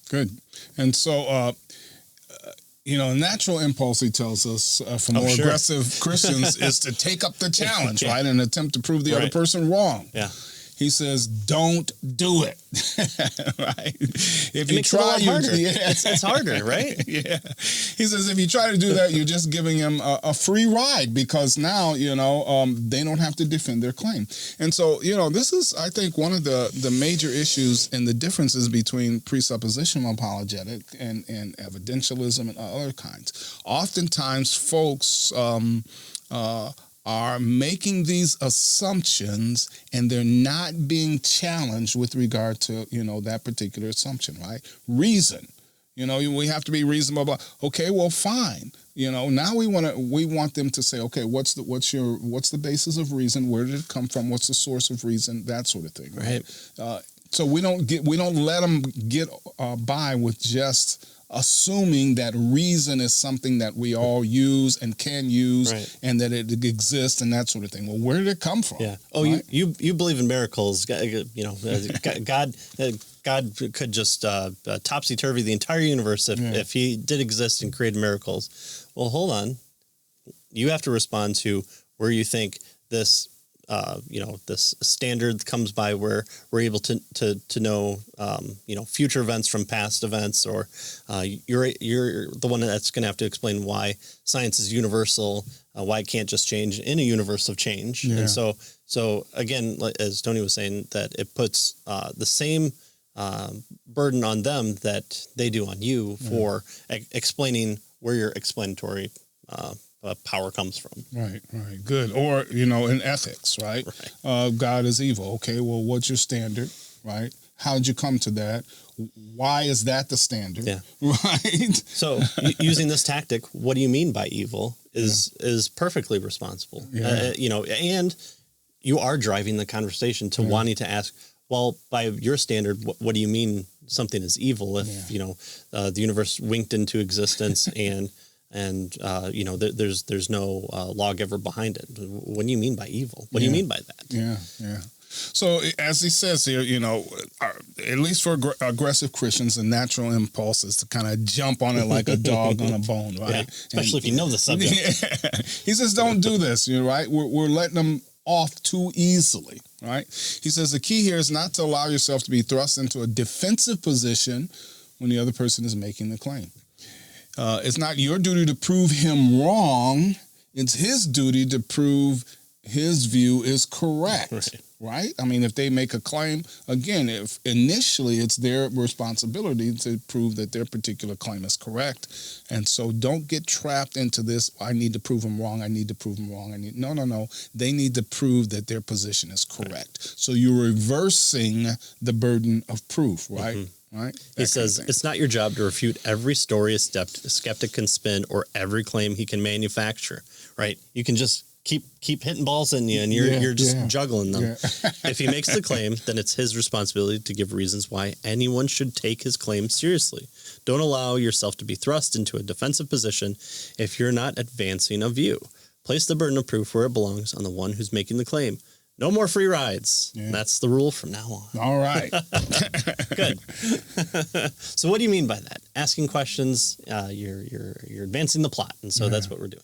Good. And so, natural impulse, he tells us, for more aggressive Christians is to take up the challenge, right, and attempt to prove the other person wrong. Yeah. He says, don't do it, right? If you try, it's harder, right? Yeah. He says, if you try to do that, you're just giving him a free ride because now, they don't have to defend their claim. And so, this is, I think, one of the major issues and the differences between presuppositional apologetic and evidentialism and other kinds. Oftentimes, folks are making these assumptions and they're not being challenged with regard to, that particular assumption, right? Reason, we have to be reasonable. Okay, well, fine. Now we want them to say, okay, what's the basis of reason? Where did it come from? What's the source of reason? That sort of thing. Right. So we don't let them get by with just assuming that reason is something that we all use and can use, and that it exists and that sort of thing. Well, where did it come from? Yeah. Oh, right? you believe in miracles? God could just topsy-turvy the entire universe if he did exist and created miracles. Well, hold on. You have to respond to where you think this this standard comes by where we're able to know, future events from past events, or you're the one that's going to have to explain why science is universal, why it can't just change in a universe of change. Yeah. And so again, as Tony was saying, that it puts the same burden on them that they do on you for explaining where your explanatory power comes from. Right. Good. Or, in ethics, right? God is evil. Okay, well, what's your standard, right? How did you come to that? Why is that the standard? Yeah. Right? So using this tactic, what do you mean by evil is perfectly responsible. Yeah. And you are driving the conversation to wanting to ask, well, by your standard, what do you mean something is evil if, the universe winked into existence and there's no lawgiver behind it. What do you mean by evil? What do you mean by that? Yeah. So as he says here, at least for aggressive Christians, the natural impulse is to kind of jump on it like a dog on a bone, right? Yeah, especially if you know the subject. Yeah. He says, don't do this, right? We're letting them off too easily, right? He says the key here is not to allow yourself to be thrust into a defensive position when the other person is making the claim. It's not your duty to prove him wrong. It's his duty to prove his view is correct, right? I mean, if they make a claim, again, if initially it's their responsibility to prove that their particular claim is correct. And so don't get trapped into this, I need to prove him wrong, No. They need to prove that their position is correct. So you're reversing the burden of proof, right? Mm-hmm. Right? He says, it's not your job to refute every story a skeptic can spin or every claim he can manufacture, right? You can just keep hitting balls in you and you're just juggling them. Yeah. If he makes the claim, then it's his responsibility to give reasons why anyone should take his claim seriously. Don't allow yourself to be thrust into a defensive position if you're not advancing a view. Place the burden of proof where it belongs on the one who's making the claim. No more free rides. Yeah. That's the rule from now on. All right. Good. So what do you mean by that? Asking questions, you're advancing the plot. And so that's what we're doing.